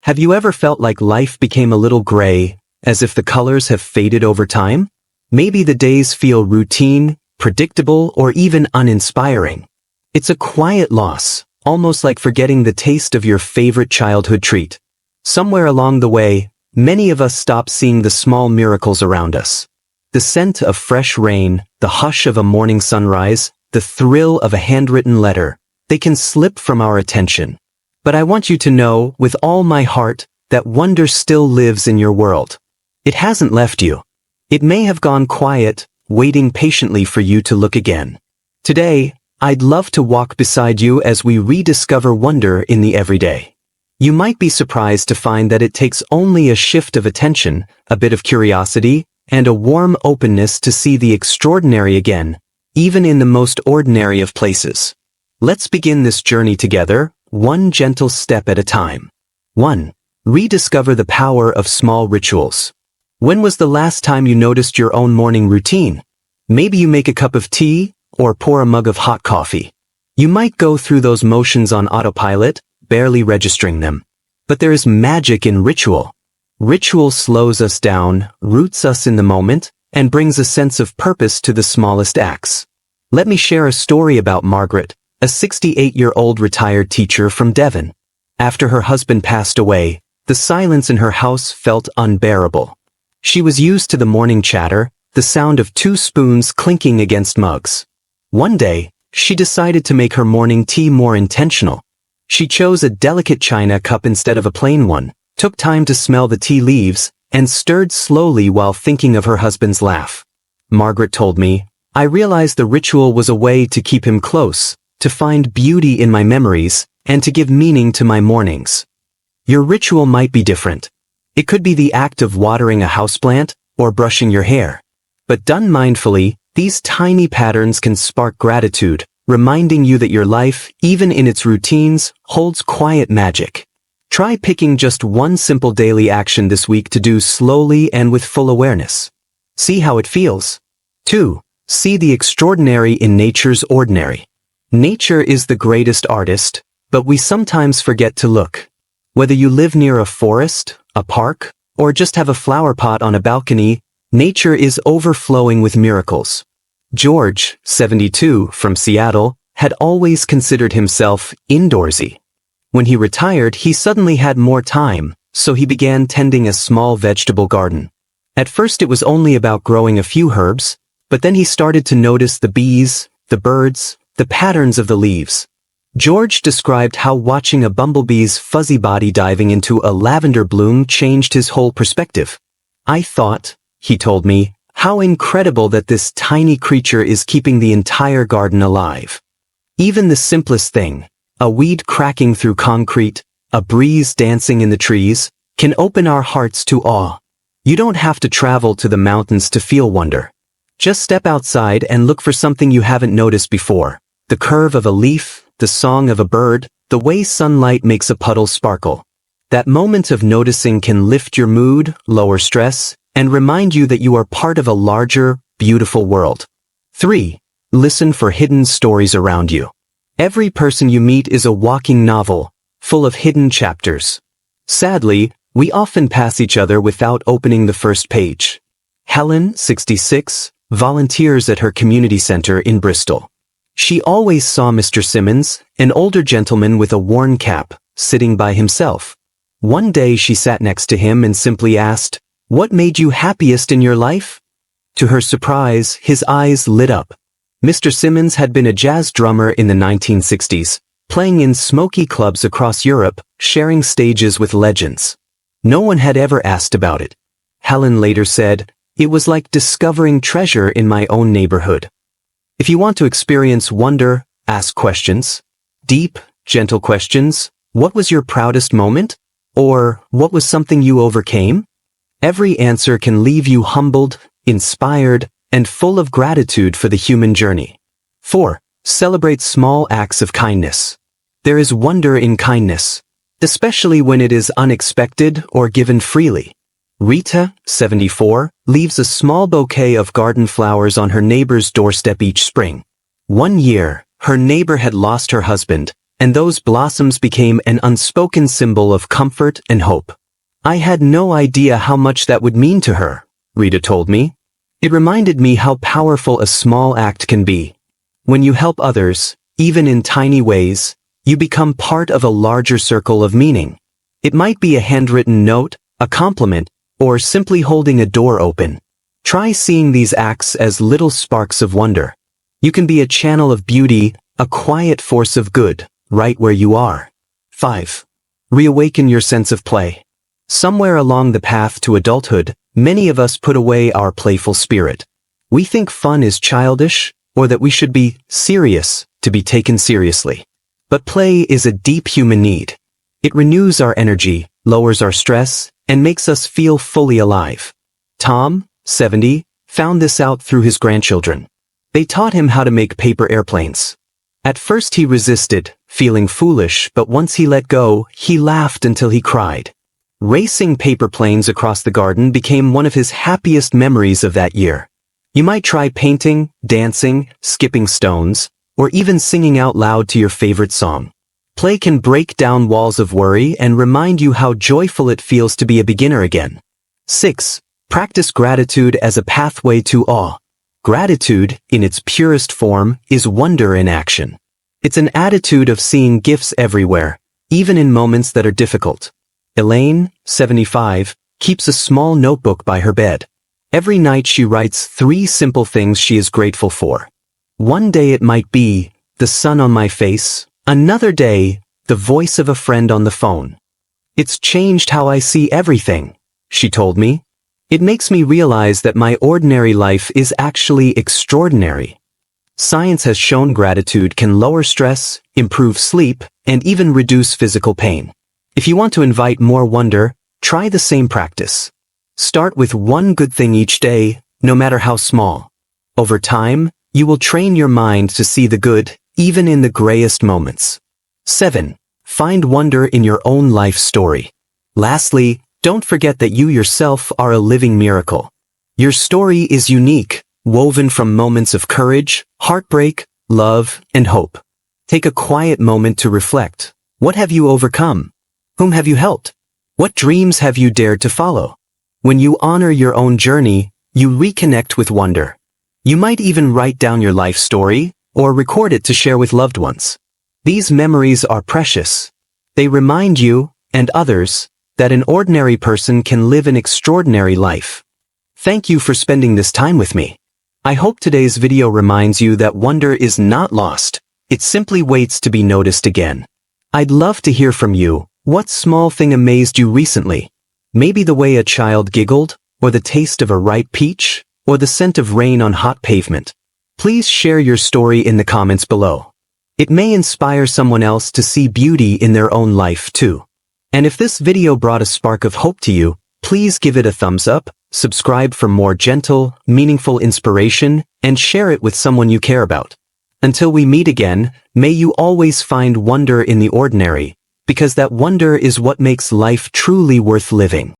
Have you ever felt like life became a little gray, as if the colors have faded over time? Maybe the days feel routine, predictable, or even uninspiring. It's a quiet loss, almost like forgetting the taste of your favorite childhood treat. Somewhere along the way, many of us stop seeing the small miracles around us. The scent of fresh rain, the hush of a morning sunrise, the thrill of a handwritten letter, they can slip from our attention. But I want you to know, with all my heart, that wonder still lives in your world. It hasn't left you. It may have gone quiet, waiting patiently for you to look again. Today, I'd love to walk beside you as we rediscover wonder in the everyday. You might be surprised to find that it takes only a shift of attention, a bit of curiosity, and a warm openness to see the extraordinary again, even in the most ordinary of places. Let's begin this journey together, one gentle step at a time. 1. Rediscover the power of small rituals. When was the last time you noticed your own morning routine? Maybe you make a cup of tea or pour a mug of hot coffee. You might go through those motions on autopilot, barely registering them. But there is magic in ritual. Ritual slows us down, roots us in the moment, and brings a sense of purpose to the smallest acts. Let me share a story about Margaret, a 68-year-old retired teacher from Devon. After her husband passed away, the silence in her house felt unbearable. She was used to the morning chatter, the sound of 2 spoons clinking against mugs. One day, she decided to make her morning tea more intentional. She chose a delicate china cup instead of a plain one, took time to smell the tea leaves, and stirred slowly while thinking of her husband's laugh. Margaret told me, "I realized the ritual was a way to keep him close, to find beauty in my memories, and to give meaning to my mornings." Your ritual might be different. It could be the act of watering a houseplant or brushing your hair. But done mindfully, these tiny patterns can spark gratitude, reminding you that your life, even in its routines, holds quiet magic. Try picking just one simple daily action this week to do slowly and with full awareness. See how it feels. 2. See the extraordinary in nature's ordinary. Nature is the greatest artist, but we sometimes forget to look. Whether you live near a forest, a park, or just have a flower pot on a balcony, nature is overflowing with miracles. George, 72, from Seattle, had always considered himself indoorsy. When he retired, he suddenly had more time, so he began tending a small vegetable garden. At first it was only about growing a few herbs, but then he started to notice the bees, the birds, the patterns of the leaves. George described how watching a bumblebee's fuzzy body diving into a lavender bloom changed his whole perspective. "I thought," he told me, "how incredible that this tiny creature is keeping the entire garden alive." Even the simplest thing, a weed cracking through concrete, a breeze dancing in the trees, can open our hearts to awe. You don't have to travel to the mountains to feel wonder. Just step outside and look for something you haven't noticed before. The curve of a leaf, the song of a bird, the way sunlight makes a puddle sparkle. That moment of noticing can lift your mood, lower stress, and remind you that you are part of a larger, beautiful world. 3. Listen for hidden stories around you. Every person you meet is a walking novel, full of hidden chapters. Sadly, we often pass each other without opening the first page. Helen, 66, volunteers at her community center in Bristol. She always saw Mr. Simmons, an older gentleman with a worn cap, sitting by himself. One day she sat next to him and simply asked, "What made you happiest in your life?" To her surprise, his eyes lit up. Mr. Simmons had been a jazz drummer in the 1960s, playing in smoky clubs across Europe, sharing stages with legends. No one had ever asked about it. Helen later said, "It was like discovering treasure in my own neighborhood." If you want to experience wonder, ask questions. Deep, gentle questions. What was your proudest moment? Or, what was something you overcame? Every answer can leave you humbled, inspired, and full of gratitude for the human journey. 4. Celebrate small acts of kindness. There is wonder in kindness, especially when it is unexpected or given freely. Rita, 74, leaves a small bouquet of garden flowers on her neighbor's doorstep each spring. One year, her neighbor had lost her husband, and those blossoms became an unspoken symbol of comfort and hope. I had no idea how much that would mean to her, Rita told me. It reminded me how powerful a small act can be. When you help others, even in tiny ways, you become part of a larger circle of meaning. It might be a handwritten note, a compliment, or simply holding a door open. Try seeing these acts as little sparks of wonder. You can be a channel of beauty, a quiet force of good, right where you are. 5. Reawaken your sense of play. Somewhere along the path to adulthood, many of us put away our playful spirit. We think fun is childish, or that we should be serious to be taken seriously. But play is a deep human need. It renews our energy, lowers our stress, and makes us feel fully alive. Tom, 70, found this out through his grandchildren. They taught him how to make paper airplanes. At first he resisted, feeling foolish, but once he let go, he laughed until he cried. Racing paper planes across the garden became one of his happiest memories of that year. You might try painting, dancing, skipping stones, or even singing out loud to your favorite song. Play can break down walls of worry and remind you how joyful it feels to be a beginner again. 6. Practice gratitude as a pathway to awe. Gratitude, in its purest form, is wonder in action. It's an attitude of seeing gifts everywhere, even in moments that are difficult. Elaine, 75, keeps a small notebook by her bed. Every night she writes 3 simple things she is grateful for. One day it might be, the sun on my face. Another day, the voice of a friend on the phone. It's changed how I see everything, she told me. It makes me realize that my ordinary life is actually extraordinary. Science has shown gratitude can lower stress, improve sleep, and even reduce physical pain. If you want to invite more wonder, try the same practice. Start with one good thing each day, no matter how small. Over time, you will train your mind to see the good, even in the grayest moments. 7. Find wonder in your own life story. Lastly, don't forget that you yourself are a living miracle. Your story is unique, woven from moments of courage, heartbreak, love, and hope. Take a quiet moment to reflect. What have you overcome? Whom have you helped? What dreams have you dared to follow? When you honor your own journey, you reconnect with wonder. You might even write down your life story, or record it to share with loved ones. These memories are precious. They remind you, and others, that an ordinary person can live an extraordinary life. Thank you for spending this time with me. I hope today's video reminds you that wonder is not lost. It simply waits to be noticed again. I'd love to hear from you. What small thing amazed you recently? Maybe the way a child giggled, or the taste of a ripe peach, or the scent of rain on hot pavement. Please share your story in the comments below. It may inspire someone else to see beauty in their own life too. And if this video brought a spark of hope to you, please give it a thumbs up, subscribe for more gentle, meaningful inspiration, and share it with someone you care about. Until we meet again, may you always find wonder in the ordinary, because that wonder is what makes life truly worth living.